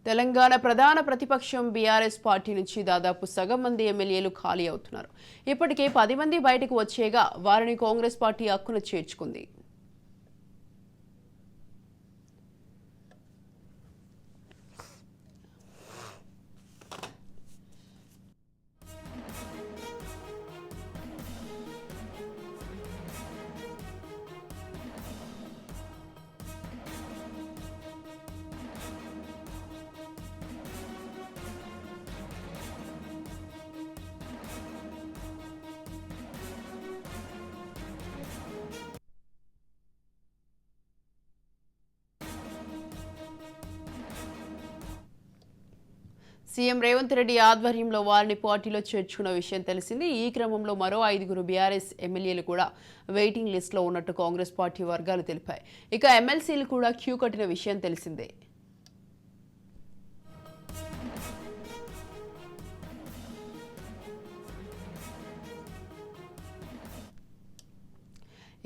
తెలంగాణ ప్రధాన ప్రతిపక్షం BRS party నుంచి దాదాపు సగం మంది ఎమ్మెల్యేలు ఖాళీ అవుతున్నారు. ఇప్పటికే 10 మంది బయటకు వచ్చేగా వారిని కాంగ్రెస్ పార్టీ హక్కున చేర్చుకుంది. సీఎం రేవంత్ రెడ్డి ఆధ్వర్యంలో వారిని పార్టీలో చేర్చుకున్న విషయం తెలిసింది. ఈ క్రమంలో మరో 5 బీఆర్ఎస్ ఎమ్మెల్యేలు కూడా వెయిటింగ్ లిస్టులో ఉన్నట్టు కాంగ్రెస్ పార్టీ వర్గాలు తెలిపాయి. ఇక ఎమ్మెల్సీలు కూడా క్యూ కట్టిన విషయం తెలిసిందే.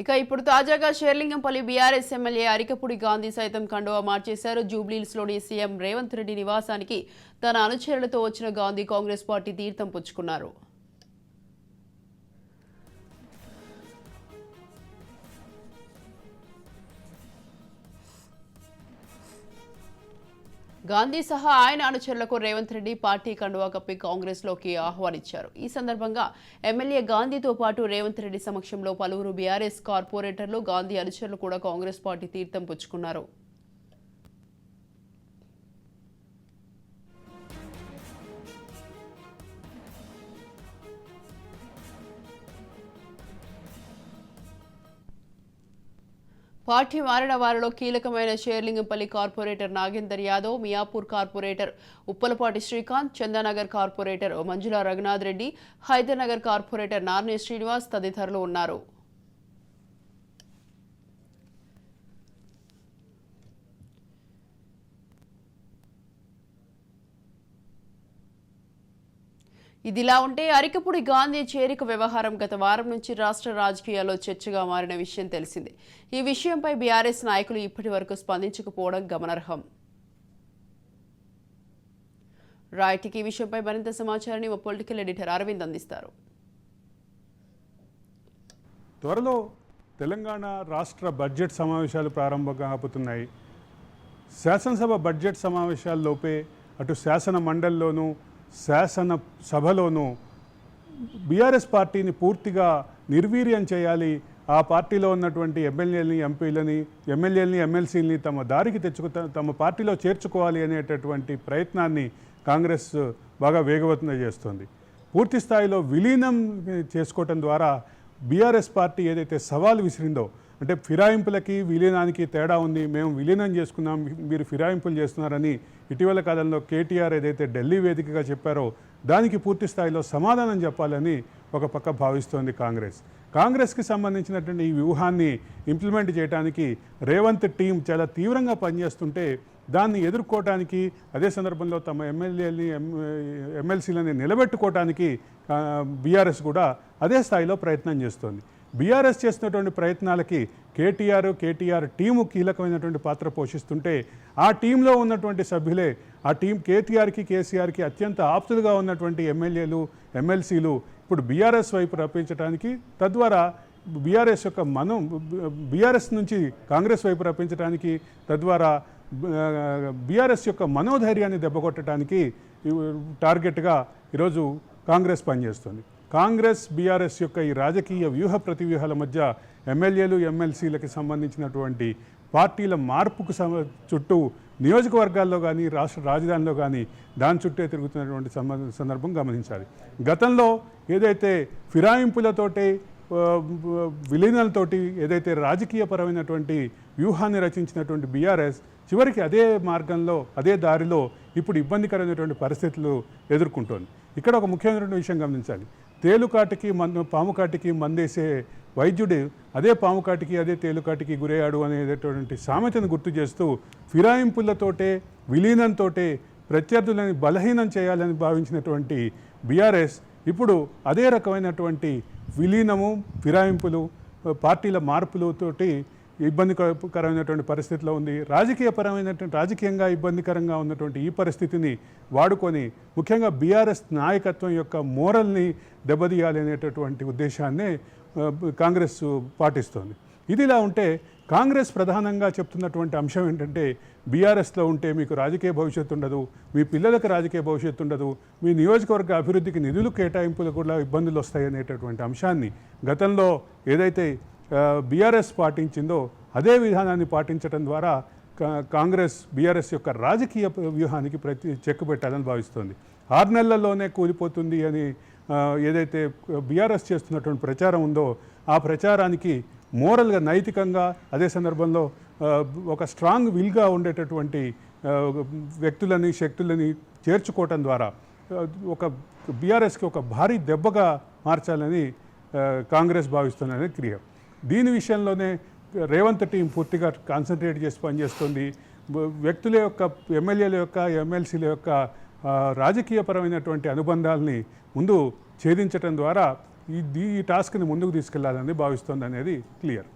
ఇక ఇప్పుడు తాజాగా షేర్లింగంపల్లి బీఆర్ఎస్ ఎమ్మెల్యే అరికపూడి గాంధీ సైతం కండువా మార్చేశారు. జూబ్లీహిల్స్లోని సీఎం రేవంత్ రెడ్డి నివాసానికి తన అనుచరులతో వచ్చిన గాంధీ కాంగ్రెస్ పార్టీ తీర్థం పుచ్చుకున్నారు. గాంధీ సహా ఆయన అనుచరులకు రేవంత్ రెడ్డి పార్టీ కండువా కప్పి కాంగ్రెస్లోకి ఆహ్వానించారు. ఈ సందర్భంగా ఎమ్మెల్యే గాంధీతో పాటు రేవంత్ రెడ్డి సమక్షంలో పలువురు బీఆర్ఎస్ కార్పొరేటర్లు, గాంధీ అనుచరులు కూడా కాంగ్రెస్ పార్టీ తీర్థం పుచ్చుకున్నారు. పార్టీ మారిన వారిలో కీలకమైన Serilingampally corporator Nagender Yadav, Miyapur corporator Uppalapati Srikanth, Chandanagar corporator Manjula Raghunath Reddy, Hydernagar corporator Narne Srinivas తదితరులు ఉన్నారు. ఇదిలా ఉంటే అరికపూడి గాంధీ చేరిక వ్యవహారం గత వారం నుంచి రాష్ట్ర రాజకీయాల్లో చర్చగా మారిన విషయం తెలిసిందే. ఈ విషయంపై బీఆర్ఎస్ నాయకులు ఇప్పటి వరకు స్పందించకపోవడం గమనార్హం. రైట్కి ఈ విషయంపై మరింత సమాచారాన్ని మా పొలిటికల్ ఎడిటర్ అరవింద్ అందిస్తారు. త్వరలో తెలంగాణ రాష్ట్ర బడ్జెట్ సమావేశాలు ప్రారంభం కాబోతున్నాయి. శాసనసభ బడ్జెట్ సమావేశాల్లోపే అటు శాసన మండలిలోనూ శాసన సభలోనూ బీఆర్ఎస్ పార్టీని పూర్తిగా నిర్వీర్యం చేయాలి, ఆ పార్టీలో ఉన్నటువంటి ఎమ్మెల్యేలని, ఎంపీలని, ఎమ్మెల్సీలని తమ దారికి తమ పార్టీలో చేర్చుకోవాలి అనేటటువంటి ప్రయత్నాన్ని కాంగ్రెస్ బాగా వేగవంతం చేస్తోంది. పూర్తి స్థాయిలో విలీనం చేసుకోవటం ద్వారా బీఆర్ఎస్ పార్టీ ఏదైతే సవాల్ విసిరిందో, అంటే ఫిరాయింపులకి విలీనానికి తేడా ఉంది, మేము విలీనం చేసుకున్నాం, మీరు ఫిరాయింపులు చేస్తున్నారని ఇటీవల కాలంలో కేటీఆర్ ఏదైతే ఢిల్లీ వేదికగా చెప్పారో దానికి పూర్తి స్థాయిలో సమాధానం చెప్పాలని ఒక పక్క భావిస్తోంది కాంగ్రెస్కి సంబంధించినటువంటి ఈ వ్యూహాన్ని ఇంప్లిమెంట్ చేయడానికి రేవంత్ టీం చాలా తీవ్రంగా పనిచేస్తుంటే దాన్ని ఎదుర్కోవటానికి, అదే సందర్భంలో తమ ఎమ్మెల్సీలని నిలబెట్టుకోవటానికి బీఆర్ఎస్ కూడా అదే స్థాయిలో ప్రయత్నం చేస్తోంది. బీఆర్ఎస్ చేస్తున్నటువంటి ప్రయత్నాలకి కేటీఆర్ టీము కీలకమైనటువంటి పాత్ర పోషిస్తుంటే ఆ టీంలో ఉన్నటువంటి సభ్యులే, ఆ టీం కేసీఆర్కి అత్యంత ఆప్తులుగా ఉన్నటువంటి ఎమ్మెల్యేలు, ఎమ్మెల్సీలు ఇప్పుడు బీఆర్ఎస్ వైపు రప్పించడానికి, తద్వారా బీఆర్ఎస్ నుంచి కాంగ్రెస్ వైపు రప్పించడానికి, తద్వారా బీఆర్ఎస్ యొక్క మనోధైర్యాన్ని దెబ్బకొట్టడానికి టార్గెట్గా ఈరోజు కాంగ్రెస్ పనిచేస్తుంది. కాంగ్రెస్ బీఆర్ఎస్ యొక్క ఈ రాజకీయ వ్యూహ ప్రతివ్యూహాల మధ్య ఎమ్మెల్యేలు, ఎమ్మెల్సీలకు సంబంధించినటువంటి పార్టీల మార్పుకు చుట్టూ నియోజకవర్గాల్లో కానీ రాష్ట్ర రాజధానిలో కానీ దాని చుట్టే తిరుగుతున్నటువంటి సందర్భం గమనించాలి. గతంలో ఏదైతే ఫిరాయింపులతోటి, విలీనాలతోటి ఏదైతే రాజకీయపరమైనటువంటి వ్యూహాన్ని రచించినటువంటి బీఆర్ఎస్ చివరికి అదే మార్గంలో, అదే దారిలో ఇప్పుడు ఇబ్బందికరమైనటువంటి పరిస్థితులు ఎదుర్కొంటోంది. ఇక్కడ ఒక ముఖ్యమైనటువంటి విషయం గమనించాలి. పాముకాటికి మందేసే వైద్యుడు అదే పాముకాటికి, అదే తేలుకాటికి గురయ్యాడు అనేటటువంటి సామెతను గుర్తు చేస్తూ ఫిరాయింపులతోటే, విలీనంతోటే ప్రత్యర్థులని బలహీనం చేయాలని భావించినటువంటి బీఆర్ఎస్ ఇప్పుడు అదే రకమైనటువంటి విలీనము, ఫిరాయింపులు, పార్టీల మార్పులతోటి ఇబ్బందికరమైనటువంటి పరిస్థితిలో ఉంది. రాజకీయంగా ఇబ్బందికరంగా ఉన్నటువంటి ఈ పరిస్థితిని వాడుకొని ముఖ్యంగా బీఆర్ఎస్ నాయకత్వం యొక్క మోరల్ని దెబ్బతీయాలి అనేటటువంటి ఉద్దేశాన్నే కాంగ్రెస్ పాటిస్తోంది. ఇదిలా ఉంటే కాంగ్రెస్ ప్రధానంగా చెప్తున్నటువంటి అంశం ఏంటంటే, బీఆర్ఎస్లో ఉంటే మీకు రాజకీయ భవిష్యత్తు ఉండదు, మీ పిల్లలకు రాజకీయ భవిష్యత్తు ఉండదు, మీ నియోజకవర్గ అభివృద్ధికి నిధులు కేటాయింపులు కూడా ఇబ్బందులు వస్తాయి అనేటటువంటి అంశాన్ని గతంలో ఏదైతే బీఆర్ఎస్ పాటించిందో అదే విధానాన్ని పాటించడం ద్వారా కాంగ్రెస్ బీఆర్ఎస్ యొక్క రాజకీయ వ్యూహానికి చెక్ పెట్టాలని భావిస్తోంది. 6 నెలల్లోనే కూలిపోతుంది అని ఏదైతే బీఆర్ఎస్ చేస్తున్నటువంటి ప్రచారం ఉందో ఆ ప్రచారానికి మోరల్గా నైతికంగా అదే సందర్భంలో ఒక స్ట్రాంగ్ విల్గా ఉండేటటువంటి వ్యక్తులని శక్తులని చేర్చుకోవటం ద్వారా ఒక బీఆర్ఎస్కి ఒక భారీ దెబ్బగా మార్చాలని కాంగ్రెస్ భావిస్తున్నది క్లియర్. దీని విషయంలోనే రేవంత్ టీం పూర్తిగా కాన్సన్ట్రేట్ చేసి పనిచేస్తుంది. వ్యక్తుల యొక్క ఎమ్మెల్యేల యొక్క ఎమ్మెల్సీల యొక్క రాజకీయపరమైనటువంటి అనుబంధాలని ముందు ఛేదించడం ద్వారా ఈ టాస్క్ని ముందుకు తీసుకెళ్లాలని భావిస్తోంది అనేది క్లియర్.